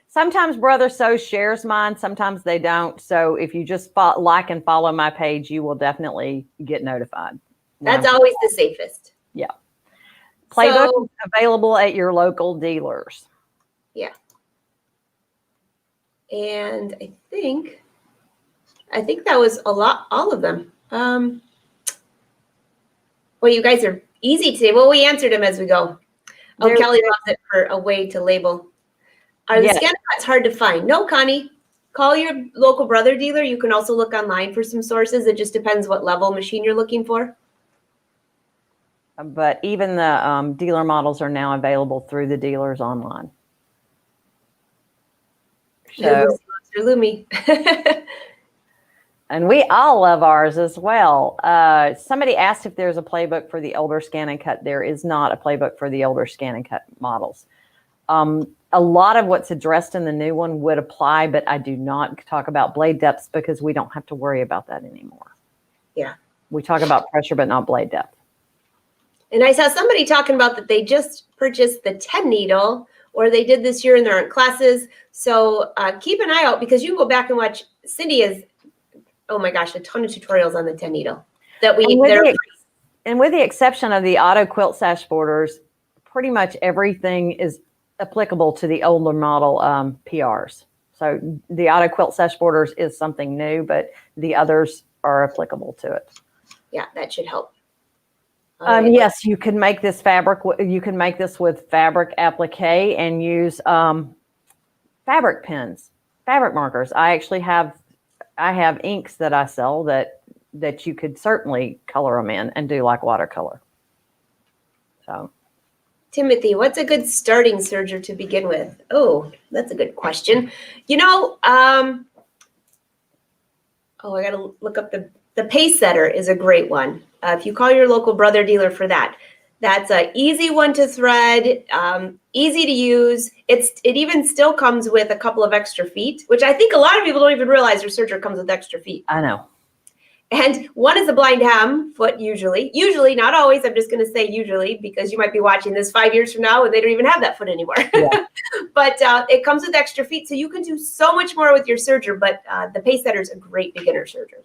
Sometimes Brother So shares mine, sometimes they don't. So if you just like and follow my page, you will definitely get notified. That's always the safest. Yeah. Playbook is available at your local dealers. Yeah. And I think that was all of them. Well, you guys are easy today. Well, we answered them as we go. Oh, Kelly loves it for a way to label. Are the scan cuts hard to find? No, Connie. Call your local Brother dealer. You can also look online for some sources. It just depends what level machine you're looking for. But even the dealer models are now available through the dealers online. So, Lumi. And we all love ours as well. Somebody asked if there's a playbook for the older scan and cut. There is not a playbook for the older scan and cut models. A lot of what's addressed in the new one would apply, but I do not talk about blade depths because we don't have to worry about that anymore. Yeah. We talk about pressure, but not blade depth. And I saw somebody talking about that they just purchased the 10 needle, or they did this year and they're in classes. So keep an eye out, because you can go back and watch. Cindy has, oh my gosh, a ton of tutorials on the 10 needle that and with the exception of the auto quilt sash borders, pretty much everything is applicable to the older model PRs. So the auto quilt sash borders is something new, but the others are applicable to it. Yeah, that should help. Yes, you can make this fabric. You can make this with fabric applique and use fabric pens, fabric markers. I have inks that I sell that you could certainly color them in and do like watercolor. So, Timothy, what's a good starting serger to begin with? Oh, that's a good question. You know, I got to look up the pace setter is a great one. If you call your local Brother dealer for that, that's an easy one to thread, easy to use. It even still comes with a couple of extra feet, which I think a lot of people don't even realize your serger comes with extra feet. I know. And one is a blind ham foot usually, not always. I'm just going to say usually, because you might be watching this 5 years from now and they don't even have that foot anymore. Yeah. But it comes with extra feet, so you can do so much more with your serger. But the pace setter is a great beginner serger.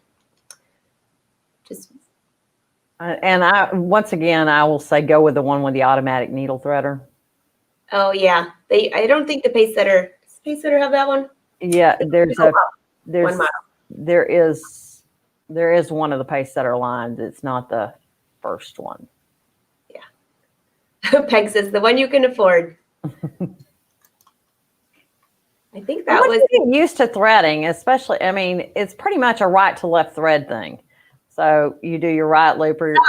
And once again, I will say go with the one with the automatic needle threader. Oh yeah, I don't think the pace setter. Does the pace setter have that one? Yeah, there is one of the pace setter lines. It's not the first one. Yeah. Peg says the one you can afford. I think that Once was. you get used to threading, especially, I mean, it's pretty much a right to left thread thing. So you do your right loop or your,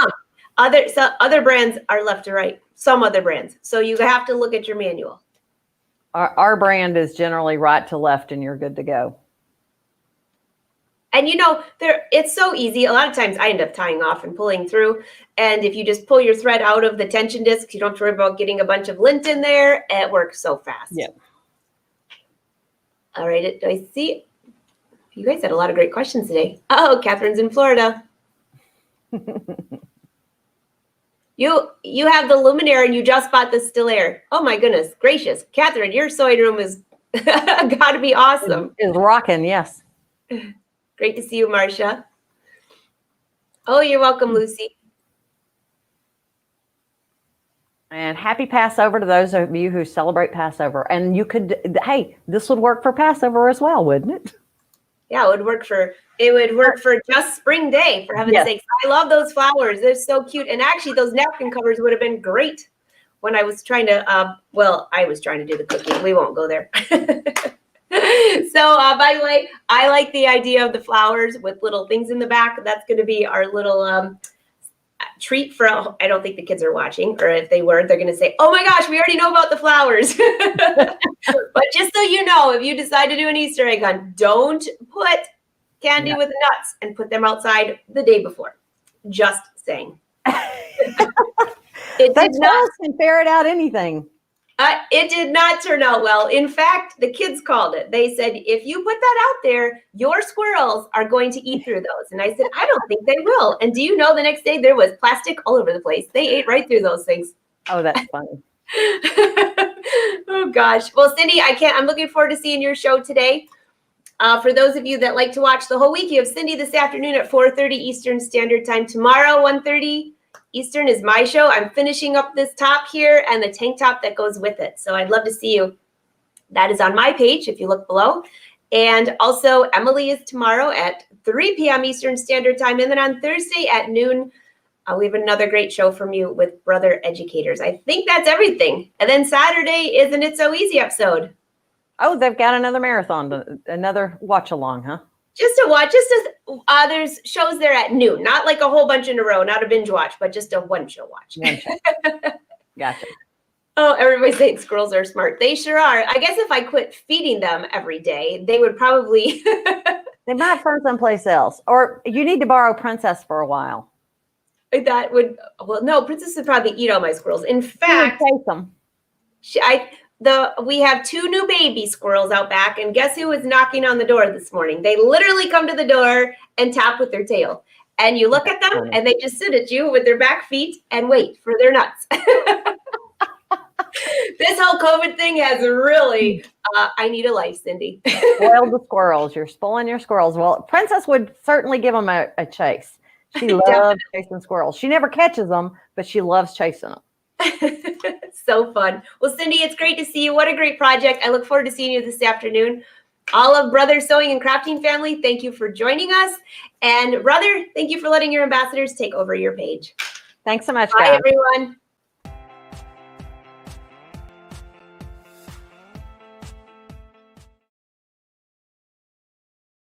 Other brands are left to right. Some other brands. So you have to look at your manual. our brand is generally right to left, and you're good to go. And it's so easy. A lot of times I end up tying off and pulling through. And if you just pull your thread out of the tension disc, you don't have to worry about getting a bunch of lint in there. It works so fast. Yeah. All right. Do I see? You guys had a lot of great questions today. Oh, Catherine's in Florida. You have the luminaire and you just bought the still air. Oh my goodness gracious. Catherine, your sewing room is got to be awesome. Is rocking, yes. Great to see you, Marcia. Oh, you're welcome, Lucy. And happy Passover to those of you who celebrate Passover. And you could, hey, this would work for Passover as well, wouldn't it? Yeah, it would work for just spring day, for heaven's sakes. I love those flowers. They're so cute. And actually those napkin covers would have been great when I was trying to, I was trying to do the cooking. We won't go there. So, by the way, I like the idea of the flowers with little things in the back. That's going to be our little treat for, I don't think the kids are watching, or if they were, they're going to say, oh my gosh, we already know about the flowers. But just so you know, if you decide to do an Easter egg hunt, don't put candy with nuts and put them outside the day before. Just saying. That's not can ferret out anything. It did not turn out well. In fact, the kids called it. They said, if you put that out there, your squirrels are going to eat through those. And I said, I don't think they will. And do you know the next day there was plastic all over the place? They ate right through those things. Oh, that's funny. Oh, gosh. Well, Cindy, I'm looking forward to seeing your show today. For those of you that like to watch the whole week, you have Cindy this afternoon at 4:30 Eastern Standard Time. Tomorrow, 1:30 Eastern is my show. I'm finishing up this top here and the tank top that goes with it. So I'd love to see you. That is on my page if you look below. And also Emily is tomorrow at 3 p.m. Eastern Standard Time. And then on Thursday at noon, we have another great show from you with Brother Educators. I think that's everything. And then Saturday is an It's So Easy episode. Oh, they've got another marathon, another watch along, huh? Just to watch, there's shows there at noon, not like a whole bunch in a row, not a binge watch, but just a one show watch. One show. Gotcha. Oh, everybody's saying squirrels are smart. They sure are. I guess if I quit feeding them every day, they would probably. They might find someplace else. Or you need to borrow Princess for a while. That would, no, Princess would probably eat all my squirrels. In fact, chase them. We have 2 new baby squirrels out back, and guess who was knocking on the door this morning? They literally come to the door and tap with their tail. And you look at them and they just sit at you with their back feet and wait for their nuts. This whole COVID thing has really, I need a life, Cindy. Spoiled the squirrels. You're spoiling your squirrels. Well, Princess would certainly give them a chase. She loves chasing squirrels. She never catches them, but she loves chasing them. So fun. Well, Cindy, it's great to see you. What a great project. I look forward to seeing you this afternoon. All of Brother Sewing and Crafting family, thank you for joining us. And Brother, thank you for letting your ambassadors take over your page. Thanks so much, Bye, guys. everyone.